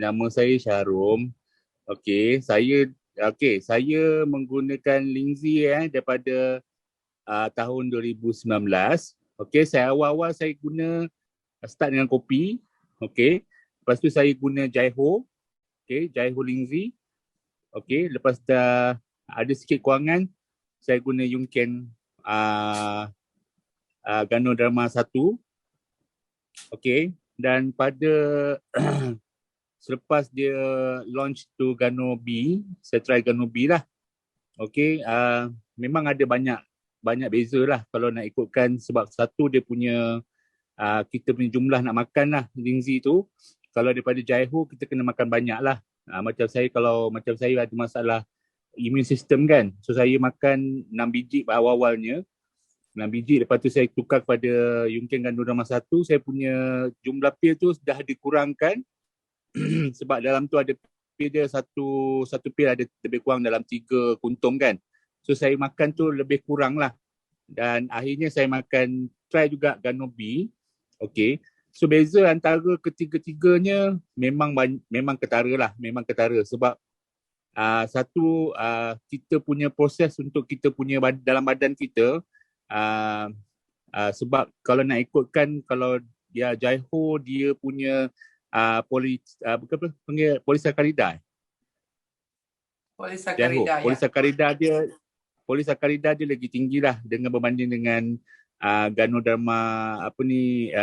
Nama saya Syarum. Saya menggunakan Lindsay daripada tahun 2019. Saya awal-awal saya guna start dengan kopi. Lepas tu saya guna Jaiho. Jaiho Lindsay. Lepas dah ada sikit kewangan, saya guna Yungken Ganoderma 1. Dan pada selepas dia launch tu Gano B, saya try Gano B lah. Memang ada banyak beza lah kalau nak ikutkan, sebab satu dia punya kita punya jumlah nak makan lah Lindsay tu. Kalau daripada Jaiho kita kena makan banyak lah. Macam saya ada masalah immune system kan. So saya makan 6 biji awal-awalnya. 6 biji, lepas tu saya tukar kepada Yungken Ganoderma 1. Saya punya jumlah pil tu dah dikurangkan sebab dalam tu ada pil dia satu pil ada lebih kurang dalam 3 kuntum kan. So saya makan tu lebih kurang lah. Dan akhirnya saya try juga Gano B. So beza antara ketiga-tiganya memang ketara sebab satu kita punya proses untuk kita punya dalam badan kita, sebab kalau nak ikutkan, kalau dia Jaiho dia punya polisakarida. Polisakarida dia lagi tinggi lah dengan berbanding dengan Ganoderma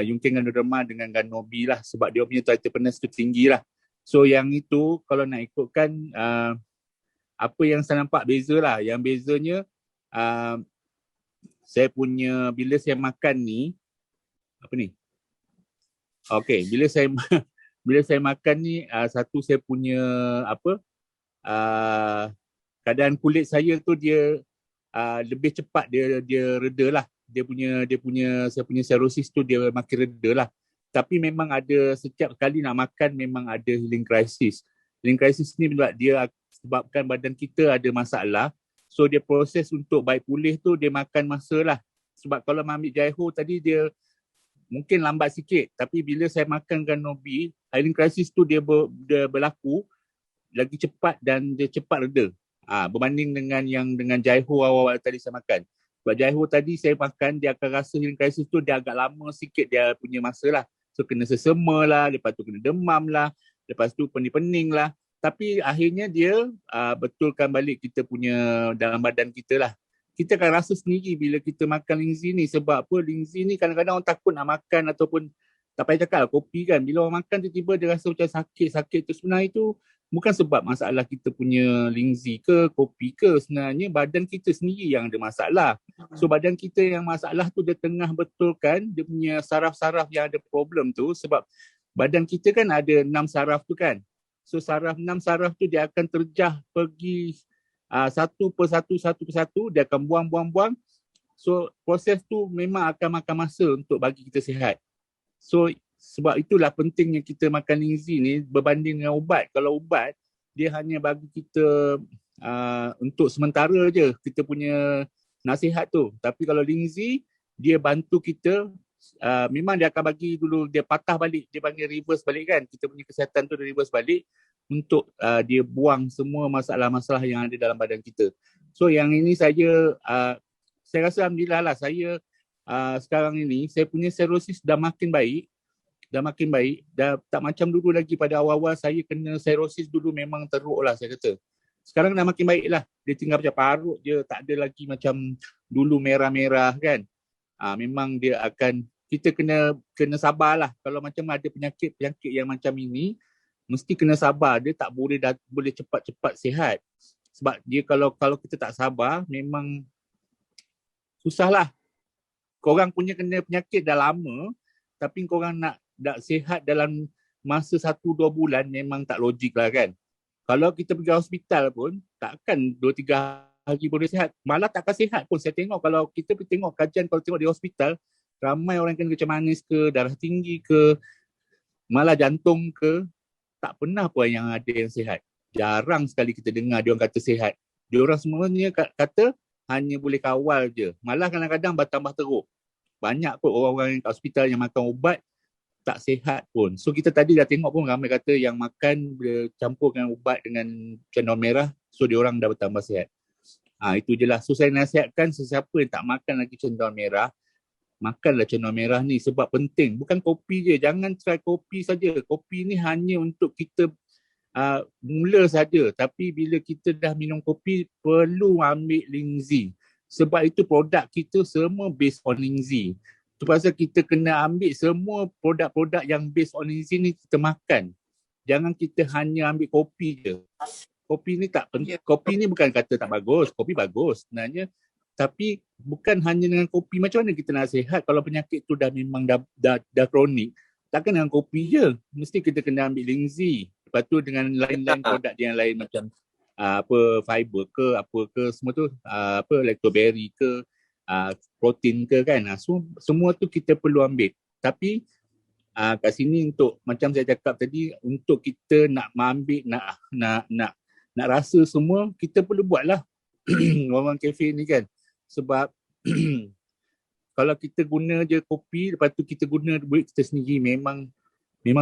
Yungken Ganoderma dengan Gano B lah, sebab dia punya terpenas tu tinggi lah. So yang itu kalau nak ikutkan apa yang saya nampak beza lah. Yang bezanya saya punya bila saya makan ni bila saya makan ni, satu saya punya keadaan kulit saya tu dia lebih cepat dia reda lah. Saya punya cirrhosis tu dia makin reda lah. Tapi memang ada setiap kali nak makan memang ada healing crisis. Healing crisis ni dia sebabkan badan kita ada masalah. So dia proses untuk baik pulih tu dia makan masa lah. Sebab kalau ambil Jaiho tadi dia mungkin lambat sikit. Tapi bila saya makan Gano B, healing crisis tu dia berlaku lagi cepat dan dia cepat reda. Berbanding dengan Jaiho awal-awal tadi saya makan. Sebab Jaiho tadi saya makan, dia akan rasa healing crisis tu dia agak lama sikit dia punya masa lah. So kena sesama lah, lepas tu kena demam lah, lepas tu pening-pening lah. Tapi akhirnya dia betulkan balik kita punya dalam badan kita lah. Kita akan rasa sendiri bila kita makan Lindsay ni. Sebab apa? Lindsay ni kadang-kadang orang takut nak makan ataupun tak payah cakap lah, kopi kan. Bila orang makan tiba-tiba dia rasa macam sakit-sakit tu, sebenarnya itu bukan sebab masalah kita punya Lindsay ke kopi ke. Sebenarnya badan kita sendiri yang ada masalah. So badan kita yang masalah tu dia tengah betulkan dia punya saraf-saraf yang ada problem tu. Sebab badan kita kan ada 6 saraf tu kan. So 6 saraf tu dia akan terjah pergi satu persatu dia akan buang. So proses tu memang akan makan masa untuk bagi kita sihat. So sebab itulah pentingnya kita makan Lindsay ni berbanding dengan ubat. Kalau ubat dia hanya bagi kita untuk sementara je kita punya nasihat tu. Tapi kalau Lindsay dia bantu kita, memang dia akan bagi dulu, dia patah balik, dia panggil reverse balik kan. Kita punya kesihatan tu dia reverse balik untuk dia buang semua masalah-masalah yang ada dalam badan kita. So yang ini saya rasa alhamdulillah lah, saya sekarang ini saya punya cirrhosis dah makin baik. Dah tak macam dulu lagi. Pada awal-awal saya kena cirrhosis dulu memang teruk lah saya kata. Sekarang dah makin baik lah. Dia tinggal macam parut je, tak ada lagi macam dulu merah-merah kan. Memang dia akan, kita kena sabar lah. Kalau macam ada penyakit yang macam ini, mesti kena sabar. Dia tak boleh cepat-cepat sihat. Sebab dia kalau kita tak sabar, memang susah lah. Korang punya kena penyakit dah lama, tapi korang nak sihat dalam masa 1-2 bulan memang tak logik lah kan. Kalau kita pergi hospital pun, takkan 2-3 hari boleh sihat. Malah takkan sihat pun. Saya tengok kalau kita pergi tengok kajian, kalau tengok di hospital, ramai orang kena kecam manis ke, darah tinggi ke, malah jantung ke, tak pernah pun yang ada yang sihat. Jarang sekali kita dengar dia orang kata sihat. Dia orang semuanya kata hanya boleh kawal je. Malah kadang-kadang bertambah teruk. Banyak pun orang-orang yang kat hospital yang makan ubat, tak sihat pun. So kita tadi dah tengok pun ramai kata yang makan bila campur dengan ubat dengan cendol merah, so dia orang dah bertambah sihat. Itu je lah. So saya nasihatkan sesiapa yang tak makan lagi cendol merah, makanlah cendol merah ni sebab penting. Bukan kopi je, jangan try kopi saja. Kopi ni hanya untuk kita mula saja, tapi bila kita dah minum kopi perlu ambil Lindsay. Sebab itu produk kita semua based on Lindsay. Tu pasal kita kena ambil semua produk-produk yang based on Lindsay ni kita makan. Jangan kita hanya ambil kopi je. Kopi ni tak penting. Kopi ni bukan kata tak bagus, kopi bagus sebenarnya. Tapi bukan hanya dengan kopi. Macam mana kita nak sihat kalau penyakit tu dah memang dah kronik? Takkan dengan kopi je. Mesti kita kena ambil Lindsay. Lepas tu dengan lain-lain produk yang lain macam fiber ke apa ke semua tu, lactoberry ke, protein ke kan. So semua tu kita perlu ambil. Tapi kat sini untuk macam saya cakap tadi, untuk kita nak ambil nak rasa semua, kita perlu buatlah orang kafe ni kan. Sebab kalau kita guna je kopi, lepas tu kita guna duit kita sendiri, memang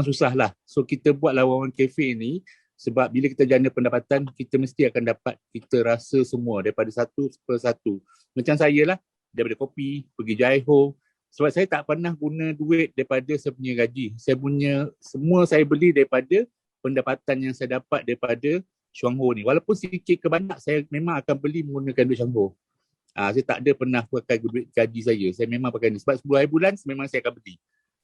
susah lah. So kita buatlah orang kafe ni, sebab bila kita jana pendapatan, kita mesti akan dapat kita rasa semua daripada satu persatu. Macam saya lah, daripada kopi, pergi Jaiho. Sebab saya tak pernah guna duit daripada saya punya gaji. Saya punya, semua saya beli daripada pendapatan yang saya dapat daripada Shuangho ni. Walaupun sikit ke banyak, saya memang akan beli menggunakan duit Shuangho. Saya tak ada pernah pakai duit gaji saya. Saya memang pakai ni. Sebab 10 hari bulan memang saya akan beli.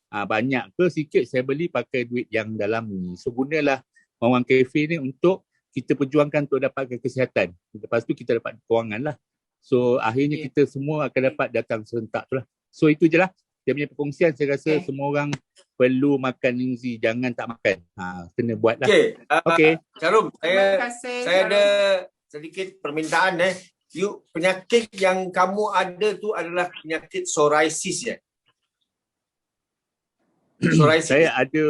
Banyak ke sikit saya beli pakai duit yang dalam ni. So gunalah orang kafe ni untuk kita perjuangkan untuk dapatkan kesihatan. Lepas tu kita dapat kewangan lah. So akhirnya kita semua akan dapat datang serentak tu lah. So itu je lah. Dia punya perkongsian, saya rasa semua orang perlu makan Lindsay. Jangan tak makan. Kena buat lah. Okay. Syarum, saya ada sedikit permintaan. Penyakit yang kamu ada tu adalah penyakit psoriasis ya? Saya ada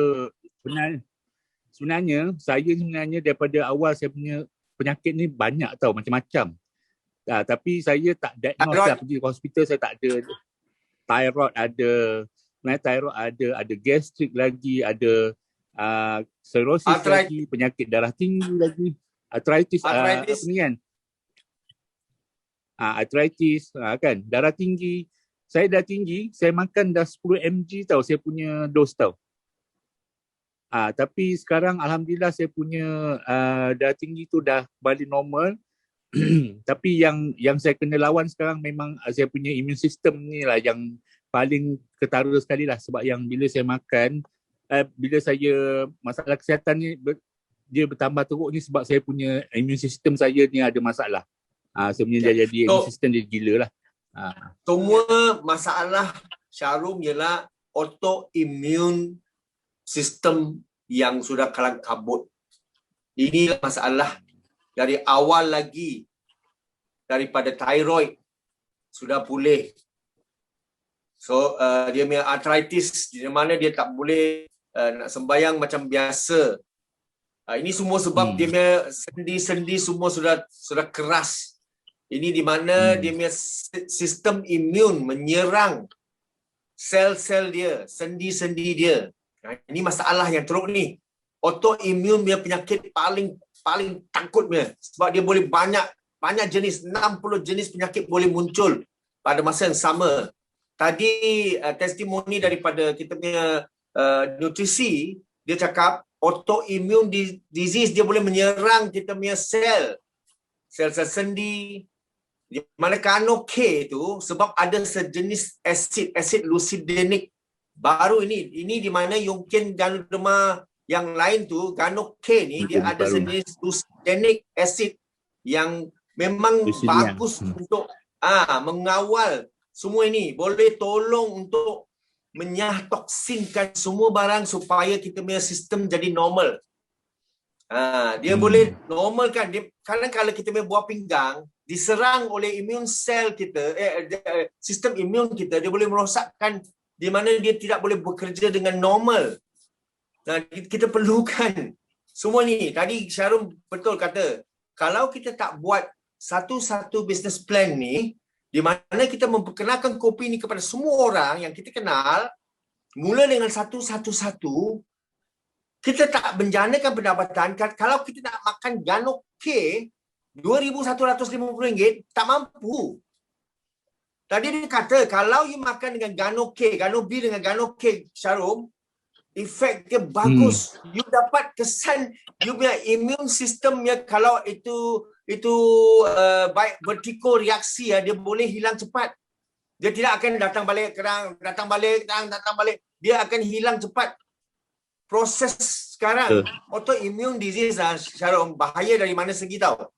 sebenarnya daripada awal saya punya penyakit ni banyak tau, macam-macam. Tapi saya tak diagnose lah, pergi ke hospital saya tak ada. Thyroid ada gastrik lagi, ada cirrhosis lagi, penyakit darah tinggi lagi, arthritis. Apa ni kan? Arthritis kan, darah tinggi. Saya dah tinggi, saya makan dah 10 mg tau, saya punya dos tau. Tapi sekarang alhamdulillah saya punya darah tinggi tu dah balik normal. Tapi yang saya kena lawan sekarang memang saya punya immune system ni lah yang paling ketara sekali lah. Sebab yang bila saya makan, bila saya masalah kesihatan ni dia bertambah teruk ni sebab saya punya immune system saya ni ada masalah. Sebenarnya jadi immune system dia gila lah. Semua masalah Syarum ialah autoimmune sistem yang sudah kalang kabut. Ini masalah dari awal lagi, daripada thyroid sudah pulih. So dia punya arthritis di mana dia tak boleh nak sembahyang macam biasa. Ini semua sebab dia punya sendi-sendi semua sudah keras. Ini di mana dia punya sistem imun menyerang sel-sel dia, sendi-sendi dia. Ini masalah yang teruk ni. Autoimmune dia penyakit paling takutnya sebab dia boleh banyak jenis, 60 jenis penyakit boleh muncul pada masa yang sama. Tadi testimoni daripada kita punya nutrisi, dia cakap autoimmune disease dia boleh menyerang kita punya sel-sel sendi. Di mana Kano K itu sebab ada sejenis asid lucidinic baru ini di mana mungkin ganoderma yang lain tu Gano K ni dia ada sejenis lucidinic acid yang memang bagus untuk mengawal semua ini, boleh tolong untuk menyah-toksinkan semua barang supaya kita punya sistem jadi normal. Dia boleh normalkan dia. Kadang kalau kita punya buah pinggang diserang oleh imun sel kita, sistem imun kita, dia boleh merosakkan di mana dia tidak boleh bekerja dengan normal. Kita perlukan semua ni. Tadi Syarum betul kata, kalau kita tak buat satu-satu business plan ni, di mana kita memperkenalkan kopi ni kepada semua orang yang kita kenal, mula dengan satu, kita tak menjanakan pendapatan. Kalau kita nak makan Gano K RM2,150, tak mampu. Tadi dia kata kalau you makan dengan Gano K, Gano B dengan Gano K, Syarum, efek dia bagus. You dapat kesan you punya immune systemnya, kalau itu baik vertigo reaksi ya, dia boleh hilang cepat. Dia tidak akan datang balik. Dia akan hilang cepat. Proses sekarang autoimmune disease Syarom, bahaya dari mana segi tahu?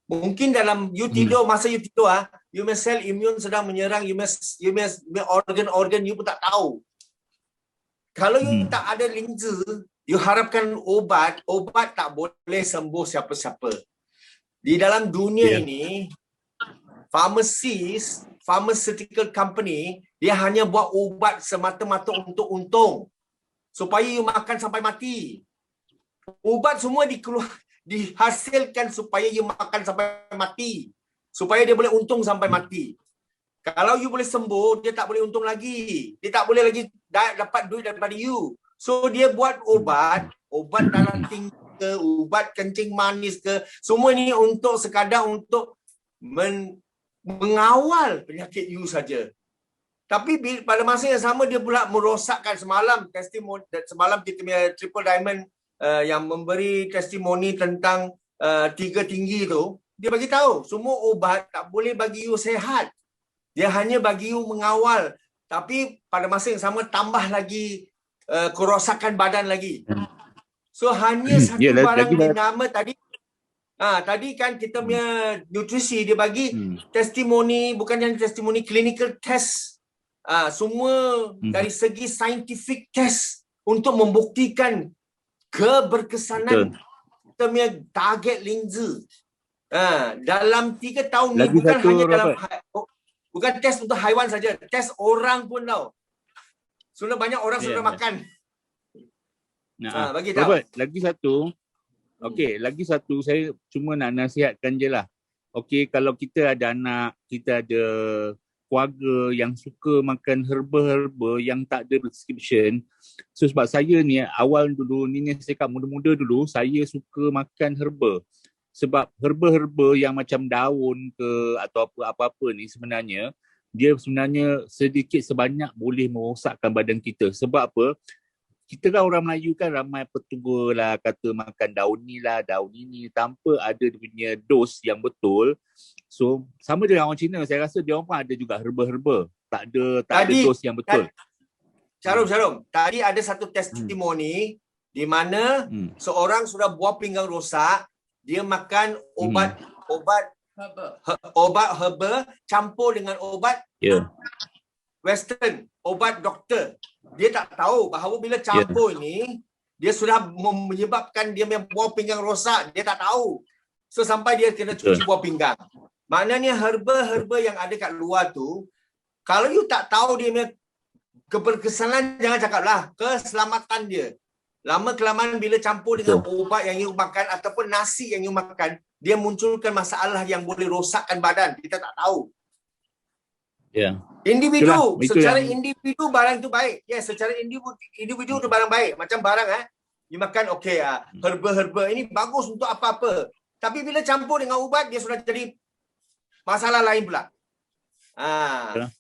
Mungkin dalam you tidur, masa you tidur you punya sel immune sedang menyerang you punya organ you pun tak tahu. Kalau you tak ada linza, you harapkan obat tak boleh sembuh siapa-siapa. Di dalam dunia ini, pharmaceutical company, dia hanya buat ubat semata-mata untuk untung. Supaya you makan sampai mati. Ubat semua dihasilkan supaya you makan sampai mati. Supaya dia boleh untung sampai mati. Kalau you boleh sembuh, dia tak boleh untung lagi. Dia tak boleh lagi dapat duit daripada you. So dia buat ubat darah tinggi ke, ubat kencing manis ke, semua ni sekadar untuk mengawal penyakit you saja. Tapi pada masa yang sama dia pula merosakkan. Semalam kita punya Triple Diamond yang memberi testimoni tentang 3 tinggi tu, dia bagi tahu semua ubat tak boleh bagi you sehat. Dia hanya bagi you mengawal. Tapi pada masa yang sama tambah lagi kerosakan badan lagi. So hanya satu barang dinama tadi. Tadi kan kita punya nutrisi dia bagi testimoni, bukan yang testimoni clinical test. Semua dari segi scientific test untuk membuktikan keberkesanan kita punya target linza. Dalam 3 tahun ni bukan hanya dalam bukan test untuk haiwan saja, test orang pun tahu. Sudah banyak orang sudah makan. Bagi tahu. Robert, lagi satu saya cuma nak nasihatkan je lah. Okey, kalau kita ada anak, kita ada keluarga yang suka makan herba-herba yang tak ada prescription. So sebab saya ni awal dulu ni saya kat muda-muda dulu, saya suka makan herba. Sebab herba-herba yang macam daun ke atau apa-apa ni sebenarnya dia sebenarnya sedikit sebanyak boleh merosakkan badan kita. Sebab apa? Kita kan orang Melayu kan ramai petua lah, kata makan daun ni lah, daun ini, tanpa ada dia punya dos yang betul. So sama dengan orang Cina, saya rasa dia orang pun ada juga herba-herba. Tak ada dos yang betul. Syarum, tadi ada satu testimoni di mana seorang sudah buah pinggang rosak, dia makan obat herba campur dengan obat Western, obat doktor. Dia tak tahu bahawa bila campur ni dia sudah menyebabkan dia punya buah pinggang rosak. Dia tak tahu. So sampai dia kena cuci buah pinggang. Maknanya herba-herba yang ada kat luar tu, kalau you tak tahu dia punya keberkesanan, jangan cakaplah keselamatan dia. Lama kelamaan bila campur dengan ubat yang you makan ataupun nasi yang you makan, dia munculkan masalah yang boleh rosakkan badan. Kita tak tahu. Individu, secara individu barang tu baik. Secara individu tu barang baik. Macam barang you makan herba-herba ini bagus untuk apa-apa. Tapi bila campur dengan ubat, dia sudah jadi masalah lain pula.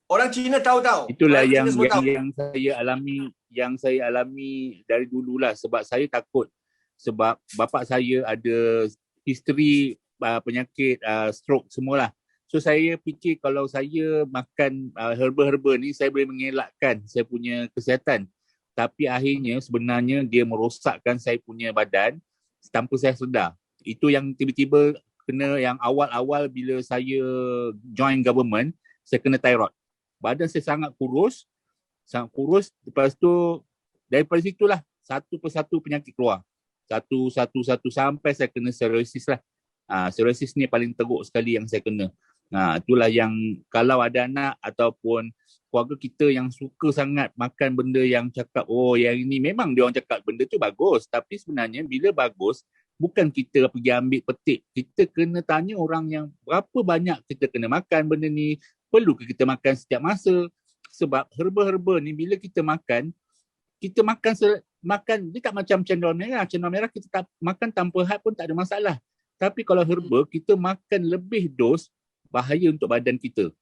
Orang Cina tahu. Itulah yang saya alami dari dululah, sebab saya takut. Sebab bapa saya ada history penyakit stroke semualah. So saya fikir kalau saya makan herba-herba ni, saya boleh mengelakkan saya punya kesihatan. Tapi akhirnya sebenarnya dia merosakkan saya punya badan tanpa saya sedar. Itu yang tiba-tiba kena yang awal-awal bila saya join government, saya kena thyroid. Badan saya sangat kurus. Lepas tu daripada situlah satu persatu penyakit keluar. Satu sampai saya kena cirrhosis lah. Cirrhosis ni paling teruk sekali yang saya kena. Itulah yang kalau ada anak ataupun keluarga kita yang suka sangat makan benda yang cakap yang ini, memang dia orang cakap benda tu bagus, tapi sebenarnya bila bagus bukan kita pergi ambil petik. Kita kena tanya orang yang berapa banyak kita kena makan benda ni, perlu ke kita makan setiap masa. Sebab herba-herba ni bila kita makan makan dia tak macam cendol merah. Cendol merah kita tak makan tanpa had pun tak ada masalah. Tapi kalau herba kita makan lebih dos, bahaya untuk badan kita.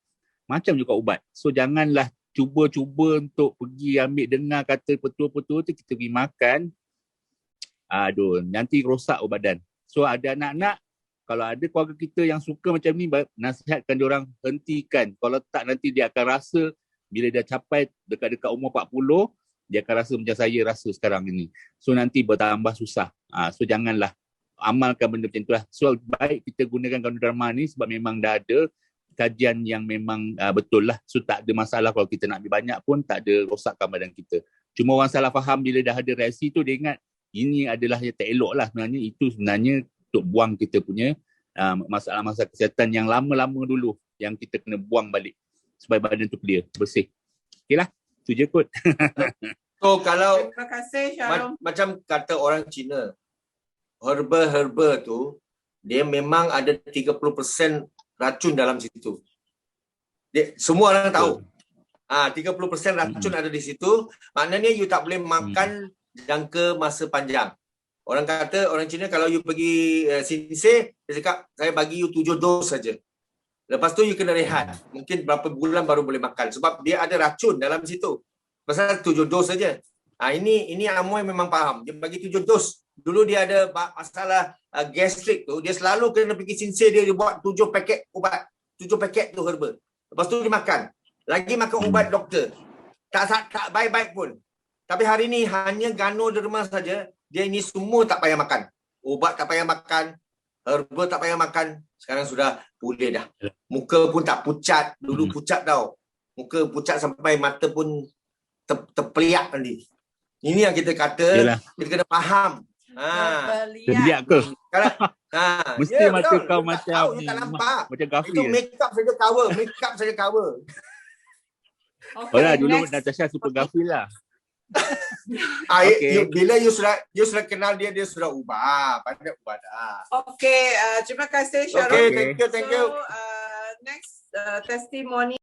Macam juga ubat. So janganlah cuba-cuba untuk pergi ambil dengar kata petua-petua tu kita pergi makan. Aduh, nanti rosak badan. So ada anak-anak, kalau ada keluarga kita yang suka macam ni, nasihatkan diorang hentikan. Kalau tak nanti dia akan rasa bila dia capai dekat-dekat umur 40, dia akan rasa macam saya rasa sekarang ini. So nanti bertambah susah. So janganlah amalkan benda macam itulah. So baik kita gunakan Ganoderma ni sebab memang dah ada kajian yang memang betul lah. So tak ada masalah kalau kita nak ambil banyak pun tak ada rosakkan badan kita. Cuma orang salah faham bila dah ada reaksi tu dia ingat ini adalah yang tak elok lah. Sebenarnya itu sebenarnya untuk buang kita punya masalah-masalah kesihatan yang lama-lama dulu yang kita kena buang balik supaya badan tu clear, bersih. Okey lah. Itu je kot. So kalau Terima kasih Syarum. macam kata orang Cina, herba-herba tu dia memang ada 30% racun dalam situ. Semua orang tahu. 30% racun ada di situ. Maknanya you tak boleh makan jangka masa panjang. Orang kata, orang Cina kalau you pergi Sinsei, dia cakap saya bagi you 7 dos saja. Lepas tu you kena rehat. Mungkin berapa bulan baru boleh makan. Sebab dia ada racun dalam situ. Pasal 7 dos saja. Ini Amoy memang faham. Dia bagi 7 dos. Dulu dia ada masalah gastrik tu. Dia selalu kena pergi Sinsei, dia buat 7 paket ubat. 7 paket tu herba. Lepas tu dia makan. Lagi makan ubat doktor. Tak baik-baik pun. Tapi hari ni hanya Ganoderma saja. Dia ini semua tak payah makan. Ubat tak payah makan. Herba tak payah makan. Sekarang sudah pulih dah. Muka pun tak pucat. Dulu pucat tau. Muka pucat sampai mata pun terpeliak nanti. Ini yang kita kata. Yalah. Kita kena faham. Terlihat ke? Kalau, Mesti mata betul. kau You tak macam tahu, you tak nampak. macam Ghafir. Itu make up saja cover. Make up saja cover. Okay, Orang dulu next. Natasha super Ghafir lah. Okay. Bila you sudah kenal dia sudah ubah. Pandai ubah dah. Okay, terima kasih Syarum. Okay, thank you. So, next testimony.